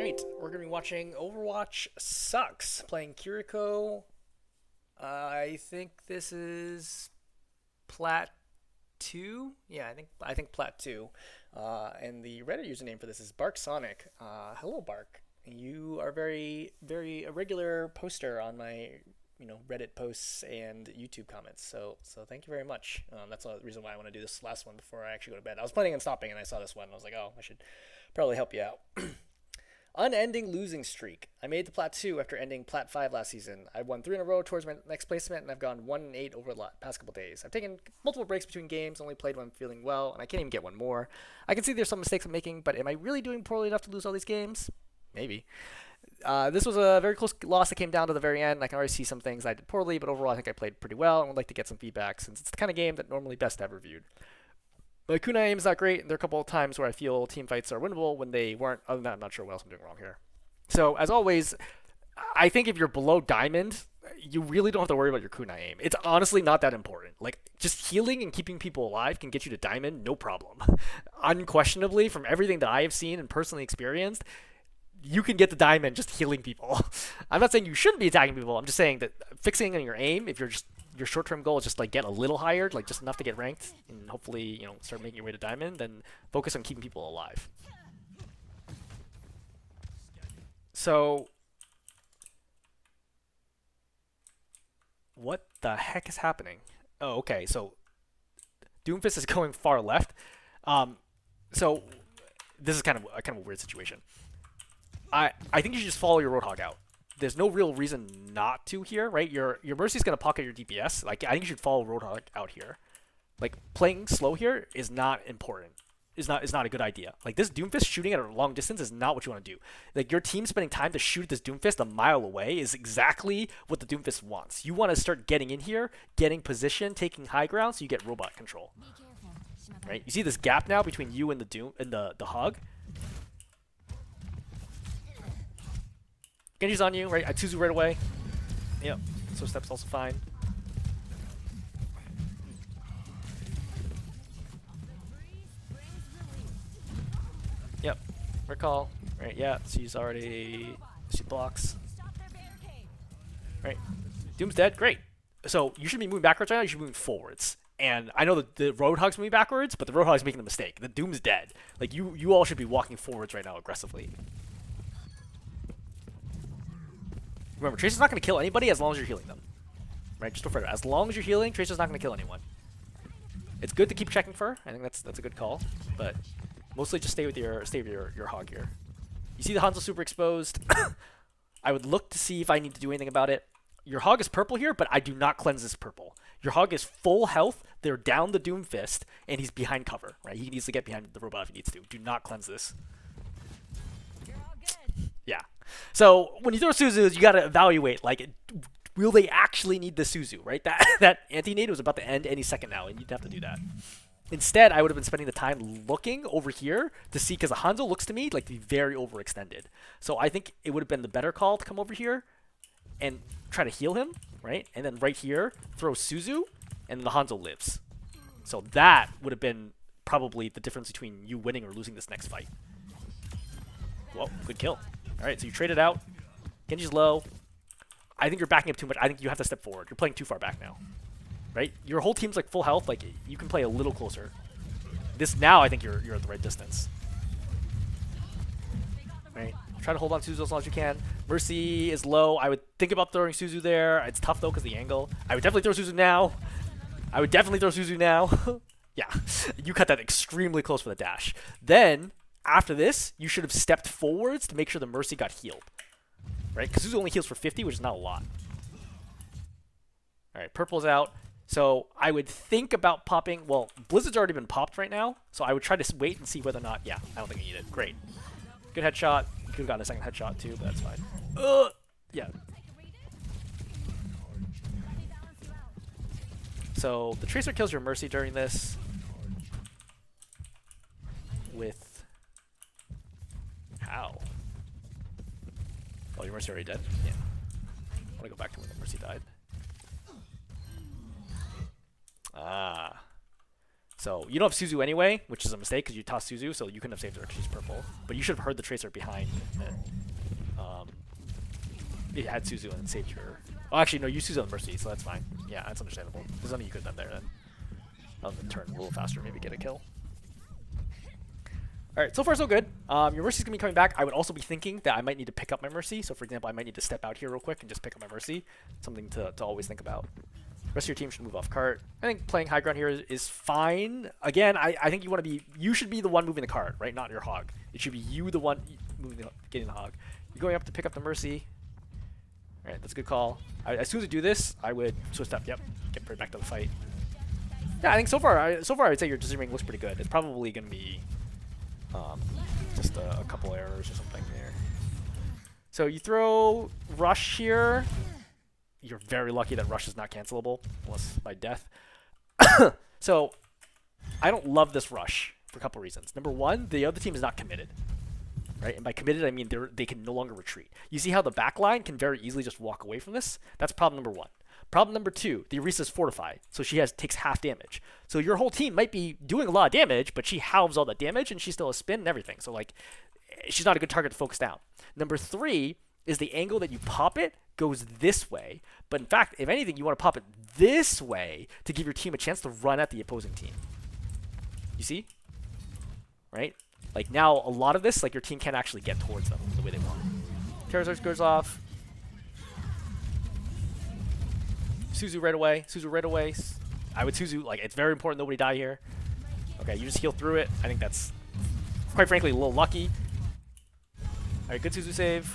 Alright, we're going to be watching OverwatchSux, playing Kiriko. I think this is Plat 2. Yeah, I think Plat 2. And the Reddit username for this is BarkSonic. Hello, Bark. You are very a regular poster on my Reddit posts and YouTube comments. So thank you very much. That's the reason why I want to do this last one before I actually go to bed. I was planning on stopping and I saw this one and I was like, oh, I should probably help you out. Unending losing streak. I made the Plat 2 after ending Plat 5 last season. I won 3 in a row towards my next placement, and I've gone 1-8 over the past couple days. I've taken multiple breaks between games, only played when I'm feeling well, and I can't even get one more. I can see there's some mistakes I'm making, but am I really doing poorly enough to lose all these games? Maybe. This was a very close loss that came down to the very end. I can already see some things I did poorly, but overall I think I played pretty well, and would like to get some feedback since it's the kind of game that normally best to have reviewed. My kunai aim is not great, and there are a couple of times where I feel team fights are winnable when they weren't. Other than that, I'm not sure what else I'm doing wrong here. So, as always, I think if you're below diamond, you really don't have to worry about your kunai aim. It's honestly not that important. Like, just healing and keeping people alive can get you to diamond, no problem. Unquestionably, from everything that I have seen and personally experienced, you can get to diamond just healing people. I'm not saying you shouldn't be attacking people. I'm just saying that fixing on your aim, if you're just your short-term goal is just like get a little higher, like just enough to get ranked, and hopefully start making your way to diamond, then focus on keeping people alive. So, what the heck is happening? Oh, okay. So, Doomfist is going far left. So this is kind of a weird situation. I think you should just follow your Roadhog out. There's no real reason not to here, right? Your Mercy's gonna pocket your DPS. Like, I think you should follow Roadhog out here. Like, playing slow here is not important. Is not a good idea. Like, this Doomfist shooting at a long distance is not what you want to do. Like, your team spending time to shoot this Doomfist a mile away is exactly what the Doomfist wants. You want to start getting in here, getting position, taking high ground, so you get robot control. Right? You see this gap now between you and the Doom and the Hog. Genji's on you, right? I suzu right away. Yep. So step's also fine. Yep. Recall. Right, yeah. She's already... She blocks. Right. Doom's dead. Great. So you should be moving backwards right now. You should be moving forwards. And I know that the Roadhog's moving backwards, but the Roadhog's making a mistake. The Doom's dead. Like, you all should be walking forwards right now aggressively. Remember, Tracer's not going to kill anybody as long as you're healing them. Right? Just refer to it. As long as you're healing, Tracer's not going to kill anyone. It's good to keep checking for her. I think that's a good call. But mostly just stay with your Hog here. You see the Hanzo super exposed. I would look to see if I need to do anything about it. Your Hog is purple here, but I do not cleanse this purple. Your Hog is full health. They're down the Doomfist, and he's behind cover. Right? He needs to get behind the robot if he needs to. Do not cleanse this. Yeah. So when you throw Suzus, you gotta evaluate, like, will they actually need the Suzu, right? That anti-nade was about to end any second now, and you'd have to do that. Instead, I would have been spending the time looking over here to see, because the Hanzo looks to me like to be very overextended. So I think it would have been the better call to come over here and try to heal him, right? And then right here, throw Suzu, and the Hanzo lives. So that would have been probably the difference between you winning or losing this next fight. Well, good kill. Alright, so you trade it out. Genji's low. I think you're backing up too much. I think you have to step forward. You're playing too far back now. Right? Your whole team's like full health. Like, you can play a little closer. This now, I think you're at the right distance. Right? Try to hold on to Suzu as long as you can. Mercy is low. I would think about throwing Suzu there. It's tough though because the angle. I would definitely throw Suzu now. Yeah. You cut that extremely close for the dash. Then after this, you should have stepped forwards to make sure the Mercy got healed. Right? Because Suzu only heals for 50, which is not a lot. Alright, purple's out. So I would think about popping... Well, Blizzard's already been popped right now, so I would try to wait and see whether or not... Yeah, I don't think I need it. Great. Good headshot. You could have gotten a second headshot too, but that's fine. Yeah. So the Tracer kills your Mercy during this with... How? Oh, your Mercy already dead? Yeah. I want to go back to when the Mercy died. Ah. So you don't have Suzu anyway, which is a mistake because you tossed Suzu, so you couldn't have saved her because she's purple. But you should have heard the Tracer behind it. It had Suzu and saved her. Oh, actually, no, you Suzu on Mercy, so that's fine. Yeah, that's understandable. There's nothing you could have done there then. Other than turn a little faster, maybe get a kill. Alright, so far so good. Your Mercy's going to be coming back. I would also be thinking that I might need to pick up my Mercy. So for example, I might need to step out here real quick and just pick up my Mercy. Something to always think about. The rest of your team should move off cart. I think playing high ground here is fine. Again, I think you should be the one moving the cart, right? Not your hog. It should be you the one getting the hog. You're going up to pick up the Mercy. Alright, that's a good call. As soon as I do this, I would switch up. Yep, get right back to the fight. Yeah, I think so far I would say your decision looks pretty good. It's probably going to be just a couple errors or something there. So you throw Rush here. You're very lucky that Rush is not cancelable, unless by death. So I don't love this Rush for a couple reasons. Number one, the other team is not committed. Right? And by committed, I mean they can no longer retreat. You see how the back line can very easily just walk away from this? That's problem number one. Problem number two, the Orisa's fortified, so she takes half damage. So your whole team might be doing a lot of damage, but she halves all that damage, and she still has spin and everything. So like, she's not a good target to focus down. Number three is the angle that you pop it goes this way, but in fact, if anything, you want to pop it this way to give your team a chance to run at the opposing team. You see? Right? Like now, a lot of this, like your team can't actually get towards them the way they want. Terror Surge goes off. Suzu right away. Suzu right away. I would Suzu, like, it's very important nobody die here. Okay, you just heal through it. I think that's, quite frankly, a little lucky. Alright, good Suzu save.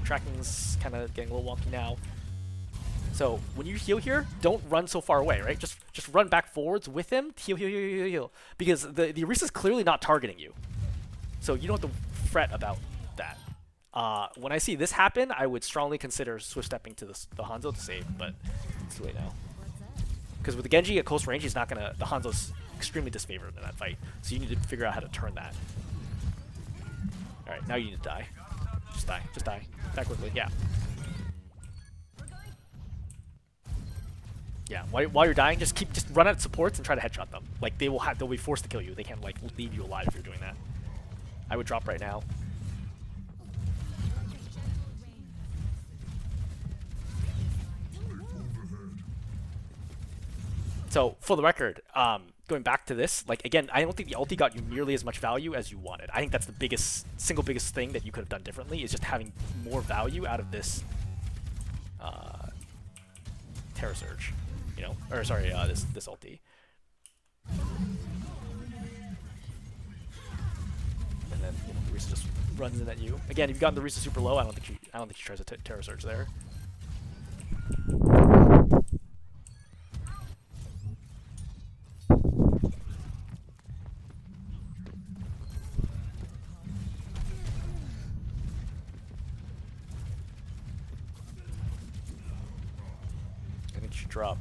Tracking's kind of getting a little wonky now. So, when you heal here, don't run so far away, right? Just run back forwards with him. Heal, heal, heal, heal, heal. Because the Orisa's clearly not targeting you. So, you don't have to fret about that. When I see this happen, I would strongly consider swift stepping to the Hanzo to save, but it's too late now. Because with the Genji at close range, he's not gonna. The Hanzo's extremely disfavored in that fight, so you need to figure out how to turn that. All right, now you need to die. Just die. Just die. Die quickly. Yeah. Yeah. While you're dying, just run at supports and try to headshot them. Like they'll be forced to kill you. They can't like leave you alive if you're doing that. I would drop right now. So, for the record, going back to this, like, again, I don't think the ulti got you nearly as much value as you wanted. I think that's the single biggest thing that you could have done differently is just having more value out of this Terror Surge, you know? Or, sorry, this ulti. And then, you know, Risa just runs in at you. Again, if you've gotten the Risa super low, I don't think she tries a Terror Surge there. Drop.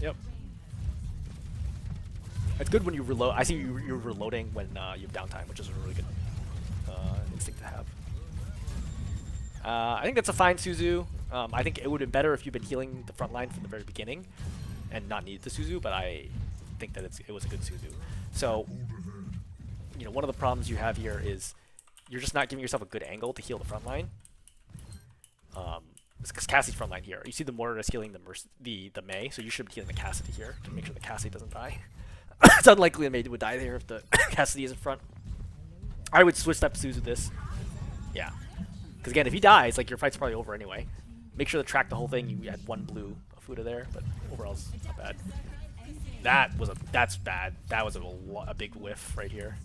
Yep. It's good when you reload. I see you're reloading when you have downtime, which is a really good instinct to have. I think that's a fine Suzu. I think it would have been better if you'd been healing the front line from the very beginning and not needed the Suzu, but I think that it was a good Suzu. So, you know, one of the problems you have here is you're just not giving yourself a good angle to heal the front line. Because Cassie's front line here. You see the Moira is healing the Mei, so you should be healing the Cassidy here to make sure the Cassie doesn't die. It's unlikely the Mei would die there if the Cassidy is in front. I would switch step Suzu this. Yeah. Because again, if he dies, like your fight's probably over anyway. Make sure to track the whole thing. You had one blue Fuda there, but overall it's not bad. That's bad. That was a big whiff right here.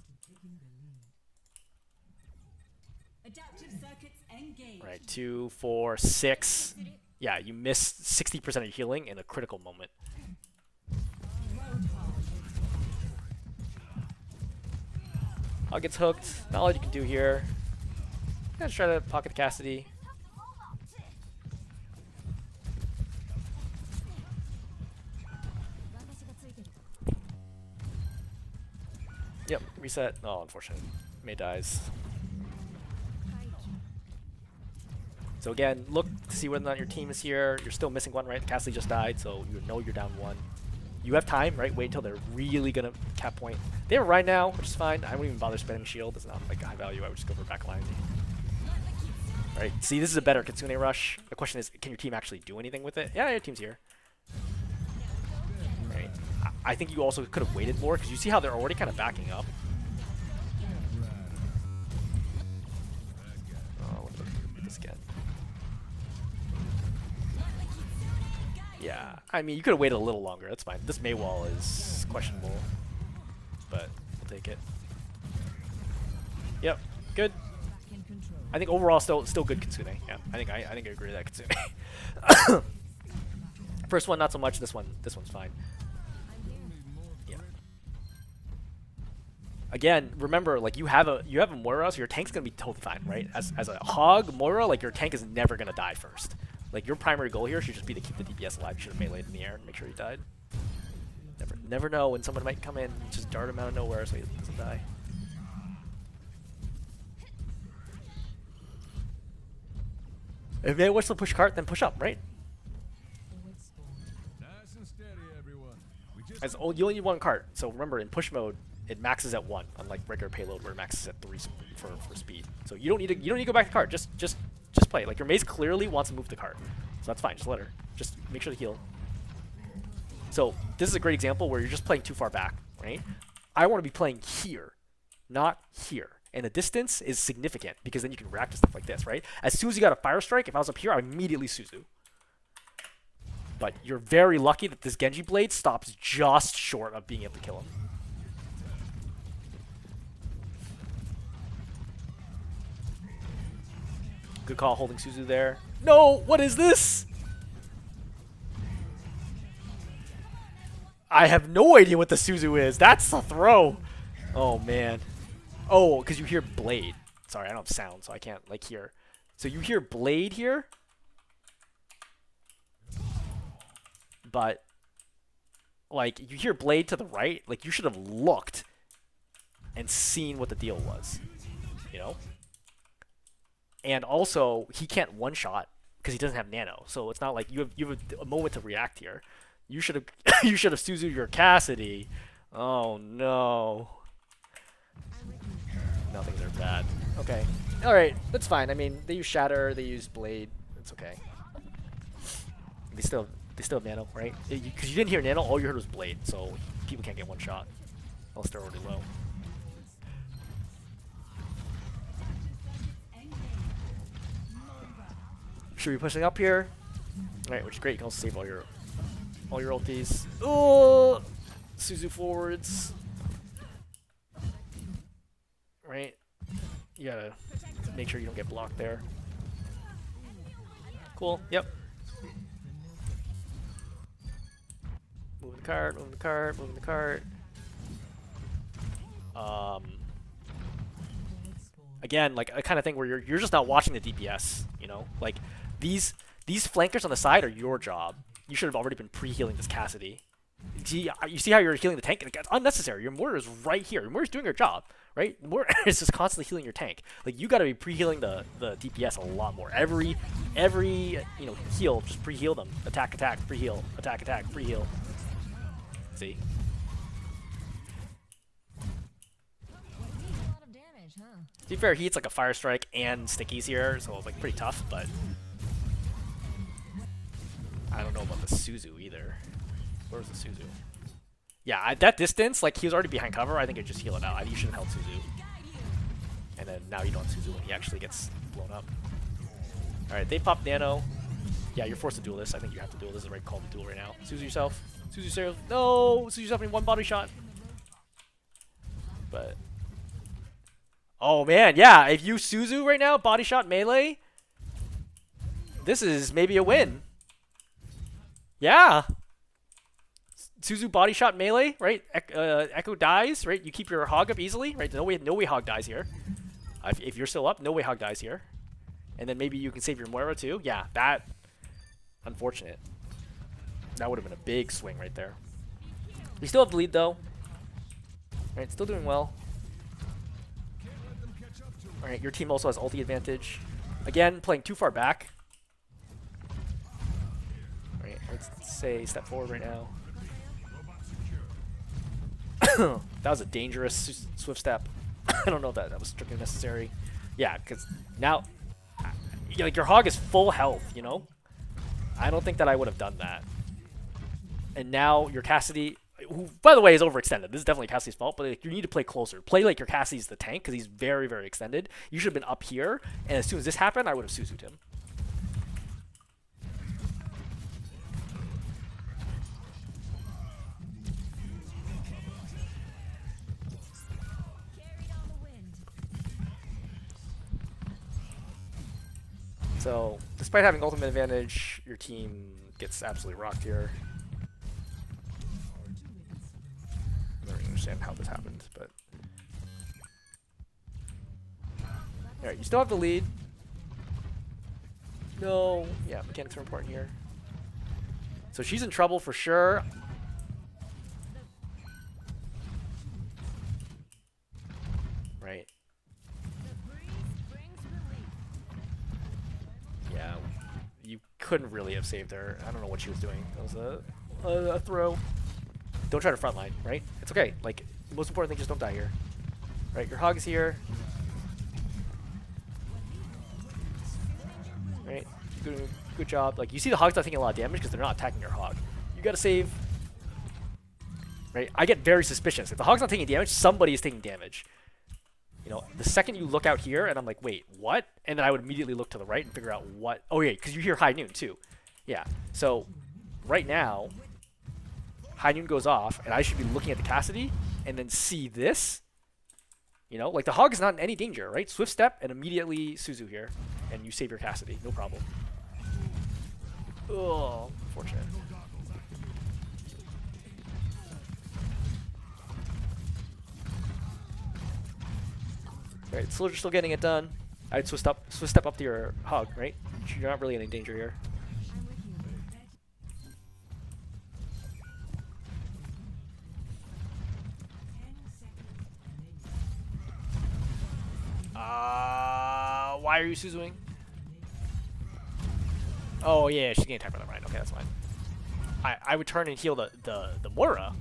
Right, 2, 4, 6. Yeah, you missed 60% of your healing in a critical moment. Hog gets hooked. Not a lot you can do here. Let's try to pocket Cassidy. Yep, reset. Oh, unfortunate. Mei dies. So again, look to see whether or not your team is here. You're still missing one, right? Cassidy just died, so you know you're down one. You have time, right? Wait until they're really gonna cap point. They have a Rhine now, which is fine. I wouldn't even bother spending shield. It's not like a high value. I would just go for back line. Right? See, this is a better Kitsune rush. The question is, can your team actually do anything with it? Yeah, your team's here. Right. I think you also could have waited more because you see how they're already kind of backing up. Oh, what did this get? Yeah, I mean, you could have waited a little longer. That's fine. This Mei wall is questionable, but we'll take it. Yep, good. I think overall still good Kitsune. Yeah, I think I agree with that Kitsune. First one not so much. This one's fine. Yeah. Again, remember, like you have a Moira, so your tank's gonna be totally fine, right? As a hog Moira, like your tank is never gonna die first. Like your primary goal here should just be to keep the DPS alive. You should have meleeed in the air and make sure he died. Never know when someone might come in and just dart him out of nowhere so he doesn't die. If they wish to push cart, then push up, right? As you only need one cart, so remember in push mode it maxes at 1, unlike regular payload where it maxes at 3 for speed. So you don't need to go back to cart. Just play. Like your maze clearly wants to move the cart, so that's fine. Just let her. Just make sure to heal. So this is a great example where you're just playing too far back, right? I want to be playing here, not here. And the distance is significant because then you can react to stuff like this, right? As soon as you got a fire strike, if I was up here, I would immediately suzu. But you're very lucky that this Genji blade stops just short of being able to kill him. Good call holding suzu there. No, what is this? I have no idea what the suzu is. That's a throw. Oh, man. Oh, because you hear blade. Sorry, I don't have sound, so I can't like hear. So you hear blade here, but like you hear blade to the right. Like you should have looked and seen what the deal was, you know. And also, he can't one shot because he doesn't have nano. So it's not like you have a moment to react here. You should have you should have suzu'd your Cassidy. Oh no. No, things are bad. Okay. Alright, that's fine. I mean, they use Shatter, they use Blade. It's okay. They still have Nano, right? Because you didn't hear Nano, all you heard was Blade, so people can't get one shot. Unless they're already low. Should we be pushing up here? Alright, which is great. You can also save all your ultis. Oh! Suzu forwards. Right? You gotta make sure you don't get blocked there. Cool. Yep. Moving the cart, moving the cart, moving the cart. Again, like a kind of thing where you're just not watching the DPS, you know? Like these flankers on the side are your job. You should have already been pre-healing this Cassidy. You see how you're healing the tank? It's unnecessary. Your Moira is right here. Your Moira's doing her job, right? Moira is just constantly healing your tank. Like you got to be pre-healing the DPS a lot more. Every you know heal, just pre-heal them. Attack, attack, pre-heal. Attack, attack, pre-heal. See? To be fair, he hits like a fire strike and stickies here, so it's like pretty tough. But I don't know about the Suzu either. Where's the Suzu? Yeah, at that distance, like he was already behind cover. I think it just heal it out. I think you should have held Suzu. And then now you don't have Suzu when he actually gets blown up. Alright, they pop Nano. Yeah, you're forced to duel this. I think you have to duel. This is the right call to duel right now. Suzu yourself. Suzu yourself. No! Suzu yourself in one body shot. But oh man, yeah, if you Suzu right now, body shot melee, this is maybe a win. Yeah. Suzu body shot melee, right? Echo dies, right? You keep your hog up easily, right? No way hog dies here. If you're still up, no way hog dies here. And then maybe you can save your Moira too. Yeah, that unfortunate. That would have been a big swing right there. We still have the lead though. Right, still doing well. Alright, your team also has ulti advantage. Again, playing too far back. Alright, let's say step forward right now. That was a dangerous swift step. I don't know if that was strictly necessary. Yeah, because now, like, your hog is full health, you know? I don't think that I would have done that. And now your Cassidy, who, by the way, is overextended. This is definitely Cassidy's fault, but like, you need to play closer. Play like your Cassidy's the tank, because he's very, very extended. You should have been up here, and as soon as this happened, I would have suzu'd him. So, despite having ultimate advantage, your team gets absolutely rocked here. I don't really understand how this happened, but... Alright, you still have the lead. No. Yeah, mechanics are important here. So she's in trouble for sure. Right. Yeah, you couldn't really have saved her. I don't know what she was doing. That was a throw. Don't try to frontline, right? It's okay. Like, the most important thing, just don't die here. Right, your hog is here. Right, good job. Like, you see the hog's not taking a lot of damage because they're not attacking your hog. You gotta save. Right, I get very suspicious. If the hog's not taking damage, somebody is taking damage. You know, the second you look out here, and I'm like, wait, what? And then I would immediately look to the right and figure out what. Oh, yeah, because you hear high noon, too. Yeah, so right now, high noon goes off, and I should be looking at the Cassidy and then see this. You know, like, the hog is not in any danger, right? Swift step and immediately Suzu here, and you save your Cassidy. No problem. Oh, unfortunate. Right, Soldier's still getting it done. I'd swift step up to your hog, right? You're not really in any danger here. Why are you Suzuing? Oh yeah, she's getting attacked by the right. Okay, that's fine. I would turn and heal the Moira,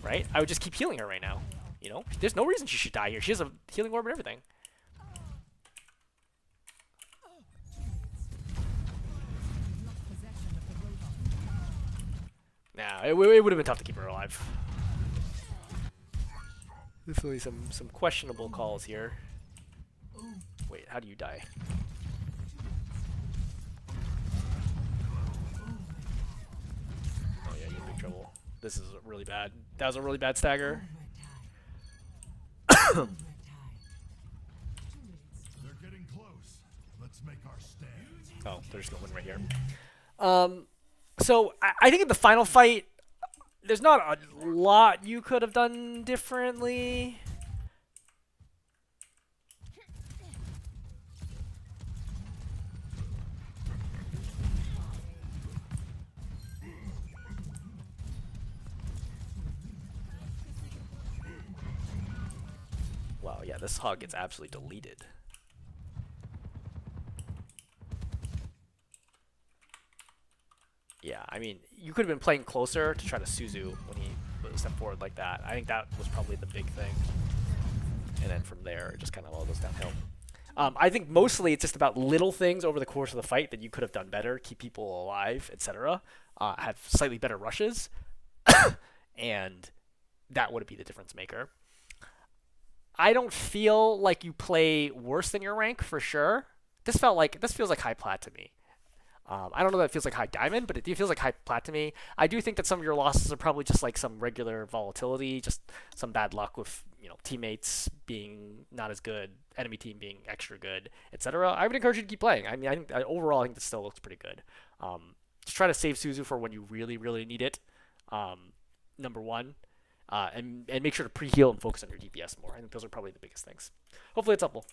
right? I would just keep healing her right now. You know, there's no reason she should die here. She has a healing orb and everything. Nah, it would have been tough to keep her alive. Definitely some questionable calls here. Wait, how do you die? Oh yeah, you're in big trouble. This is really bad. That was a really bad stagger. They're getting close. Let's make our stand. Oh, they're just gonna win right here. So I think in the final fight, there's not a lot you could have done differently. Wow, yeah, this hog gets absolutely deleted. Yeah, I mean, you could have been playing closer to try to Suzu when he stepped forward like that. I think that was probably the big thing. And then from there, it just kind of all goes downhill. I think mostly it's just about little things over the course of the fight that you could have done better, keep people alive, etc. Have slightly better rushes, and that would be the difference maker. I don't feel like you play worse than your rank for sure. This feels like high plat to me. I don't know that it feels like high diamond, but it feels like high plat to me. I do think that some of your losses are probably just like some regular volatility, just some bad luck with, you know, teammates being not as good, enemy team being extra good, etc. I would encourage you to keep playing. I mean, I think overall, I think this still looks pretty good. Just try to save Suzu for when you really, really need it. Number one, and make sure to pre-heal and focus on your DPS more. I think those are probably the biggest things. Hopefully, it's helpful.